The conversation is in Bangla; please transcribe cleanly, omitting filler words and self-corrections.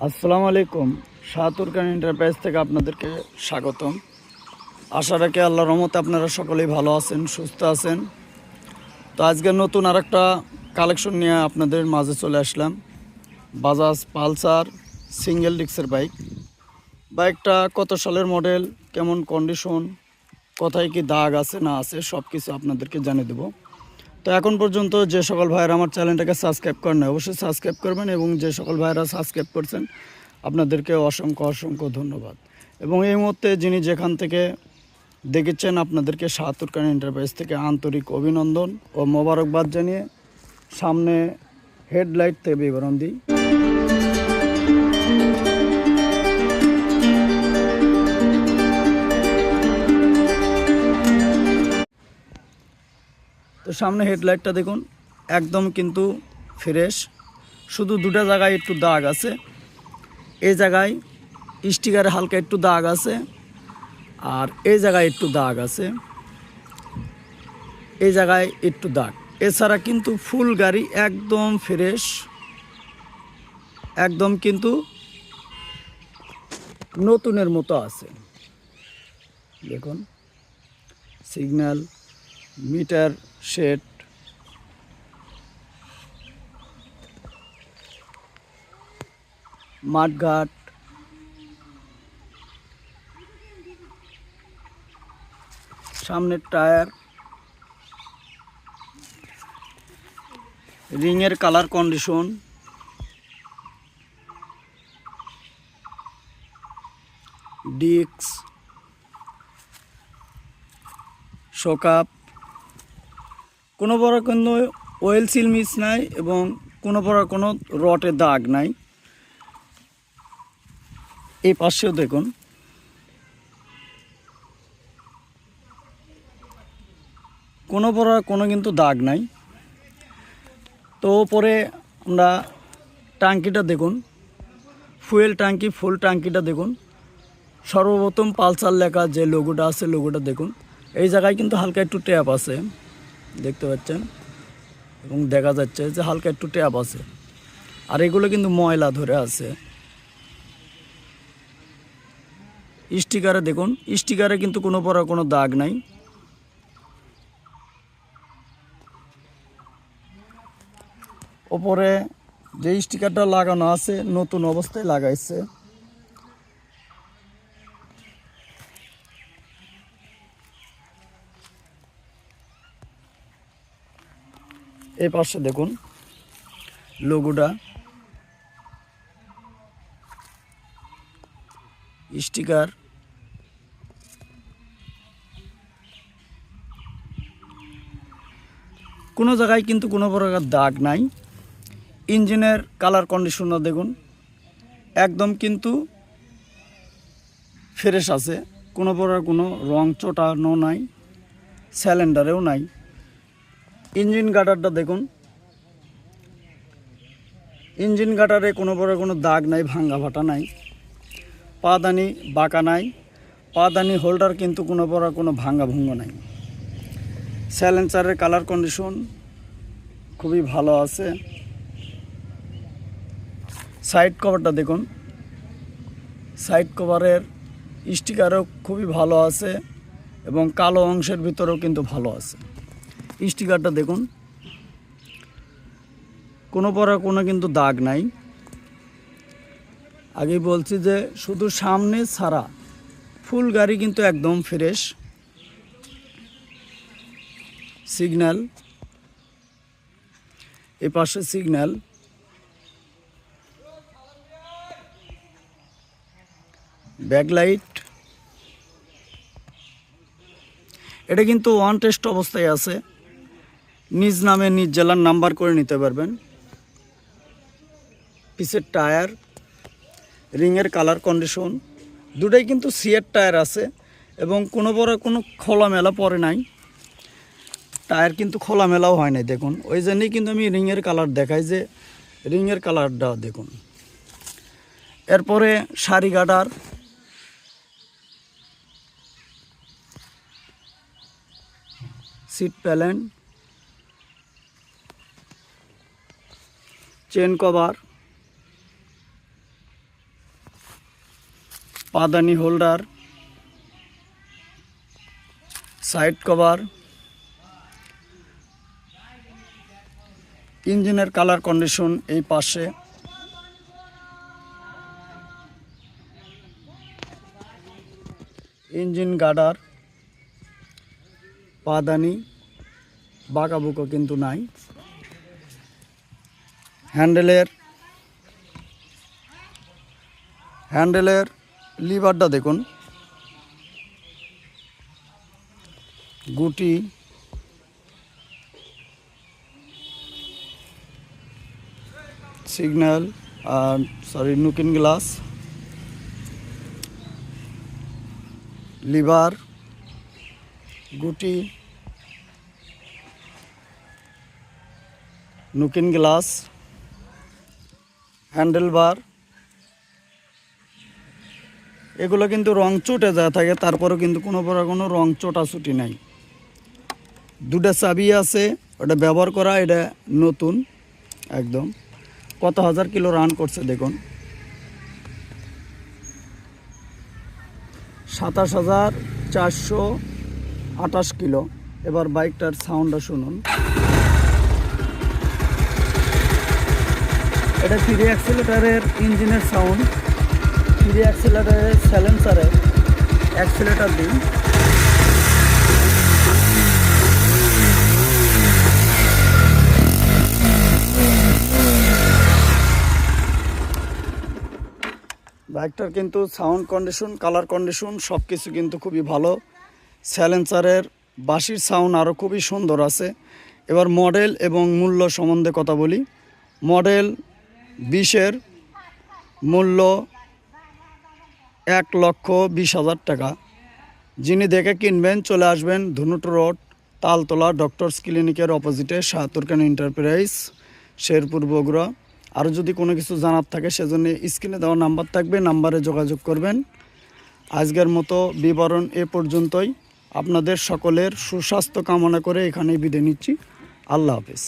আসসালামু আলাইকুম। শাহাতুর খান এন্টারপ্রাইজ থেকে আপনাদেরকে স্বাগতম। আশা রাখি আল্লাহর রহমতে আপনারা সকলেই ভালো আছেন, সুস্থ আছেন। তো আজকে নতুন আরেকটা কালেকশন নিয়ে আপনাদের মাঝে চলে আসলাম। বাজাজ পালসার সিঙ্গেল ডিস্কের বাইক। বাইকটা কত সালের মডেল, কেমন কন্ডিশন, কোথায় কি দাগ আছে না আছে সব কিছু আপনাদেরকে জানিয়ে দেবো। তো এখন পর্যন্ত যে সকল ভাইয়েরা আমার চ্যানেলটাকে সাবস্ক্রাইব করেন অবশ্যই সাবস্ক্রাইব করবেন, এবং যে সকল ভাইয়েরা সাবস্ক্রাইব করছেন আপনাদেরকে অসংখ্য অসংখ্য ধন্যবাদ। এবং এই মুহূর্তে যিনি যেখান থেকে দেখেছেন আপনাদেরকে শাহাতুর খান এন্টারপ্রাইজ থেকে আন্তরিক অভিনন্দন ও মোবারকবাদ জানিয়ে সামনে হেডলাইট থেকে বিবরণ দিই। তো সামনে হেডলাইটটা দেখুন, একদম কিন্তু ফ্রেশ, শুধু দুটা জায়গায় একটু দাগ আছে। এই জায়গায় স্টিকারে হালকা একটু দাগ আছে, আর এই জায়গায় একটু দাগ আছে, এই জায়গায় একটু দাগ। এছাড়া কিন্তু ফুল গাড়ি একদম ফ্রেশ, একদম কিন্তু নতুনের মতো আছে। দেখুন সিগন্যাল, মিটার সেট, মাঠঘাট, সামনের টায়ার, রিংয়ের কালার কন্ডিশন, ডিস্ক, শোকআপ, কোনো বড় কোনো ওয়েল সিল মিস নাই, এবং কোনো বড় কোনো রটের দাগ নাই। এই পাশেও দেখুন কোনো বড় কোনো কিন্তু দাগ নাই। তো পরে আমরা ট্যাঙ্কিটা দেখুন, ফুয়েল ট্যাঙ্কি, ফুল ট্যাঙ্কিটা দেখুন। সর্বপ্রথম পালসার লেখা যে লোগোটা আছে লোগোটা দেখুন। এই জায়গায় কিন্তু হালকা একটু ট্যাপ আছে, দেখতে পাচ্ছেন, এবং দেখা যাচ্ছে যে হালকা একটু ট্যাপ আছে। আর এগুলো কিন্তু ময়লা ধরে আছে। স্টিকারে দেখুন, স্টিকারে কিন্তু কোনো বড় কোনো দাগ নাই। ওপরে যে স্টিকারটা লাগানো আছে নতুন অবস্থায় লাগাইছে। এই পাশে দেখুন লোগোটা, স্টিকার, কোনো জায়গায় কিন্তু কোনো প্রকার দাগ নাই। ইঞ্জিনের কালার কন্ডিশনার দেখুন, একদম কিন্তু ফ্রেশ আছে, কোনো প্রকার কোনো রং চটানো নাই, সিলিন্ডারেও নাই। ইঞ্জিন গাটারটা দেখুন, ইঞ্জিন গাটারে কোনো প্রকার কোনো দাগ নাই, ভাঙ্গা ফাটা নাই, পাদানি বাঁকা নাই, পাদানি হোল্ডার কিন্তু কোনো প্রকার কোনো ভাঙ্গা ভুঙ্গ নাই। সাইলেন্সারের কালার কন্ডিশন খুবই ভালো আছে। সাইড কভারটা দেখুন, সাইড কভারের স্টিকারও খুবই ভালো আছে, এবং কালো অংশের ভিতরেও কিন্তু ভালো আছে। স্টিকারটা দেখুন, কোনো পরা কোনো কিন্তু দাগ নাই। আগে বলছি যে শুধু সামনে ছাড়া ফুল গাড়ি কিন্তু একদম ফ্রেশ। সিগন্যাল, এ পাশে সিগন্যাল, ব্যাকলাইট। এটা কিন্তু ওয়ান টেস্ট অবস্থায় আছে, নিজ নামে নিজ জেলার নাম্বার করে নিতে পারবেন। পিছের টায়ার, রিংয়ের কালার কন্ডিশন দুটাই কিন্তু সিয়ের টায়ার আছে, এবং কোনো বড় কোনো খোলামেলা পরে নাই। টায়ার কিন্তু খোলামেলাও হয় নাই, দেখুন। ওই জন্যই কিন্তু আমি রিংয়ের কালার দেখাই, যে রিংয়ের কালারটা দেখুন। এরপরে সারি গার্ডার, সিট প্যালেন, চেন কভার, পাদানি হোল্ডার, সাইড কভার, ইঞ্জিনের কালার কন্ডিশন এই পাশে, ইঞ্জিন গার্ডার, পাদানি, বাঁকাবুকো কিন্তু নাই। হ্যান্ডেলের লিভারটা দেখুন, গুটি, সিগন্যাল নুকিন গ্লাস, লিভার, গুটি, নুকিন গ্লাস, হ্যান্ডেল বার, এগুলো কিন্তু রং চটে যা থাকে, তারপরেও কিন্তু কোনো রং চোটাছুটি নাই। দুটা চাবি আছে, ওটা ব্যবহার করা, এটা নতুন একদম। কত হাজার কিলো রান করছে দেখুন, 27,428 কিলো। এবার বাইকটার সাউন্ডটা শুনুন। এটা থ্রি অ্যাক্সিলারেটারের ইঞ্জিনের সাউন্ড, থ্রি অ্যাক্সিলারেটারের সাইলেন্সারের অ্যাক্সিলেটার দিন। বাইকটার কিন্তু সাউন্ড কন্ডিশন, কালার কন্ডিশন সব কিছু কিন্তু খুবই ভালো। সাইলেন্সারের বাঁশির সাউন্ড আরও খুবই সুন্দর আছে। এবার মডেল এবং মূল্য সম্বন্ধে কথা বলি। মডেল 20-এর, মূল্য 1,20,000 টাকা। যিনি দেখে কিনবেন চলে আসবেন ধনুট রোড, তালতলা, ডক্টরস ক্লিনিকের অপোজিটে, সাহাতুর খান এন্টারপ্রাইজ, শেরপুর, বগুড়া। আরও যদি কোনো কিছু জানার থাকে সেজন্য স্ক্রিনে দেওয়া নাম্বার থাকবে, নাম্বারে যোগাযোগ করবেন। আজকের মতো বিবরণ এ পর্যন্তই। আপনাদের সকলের সুস্বাস্থ্য কামনা করে এখানেই বিদায় নিচ্ছি। আল্লাহ হাফেজ।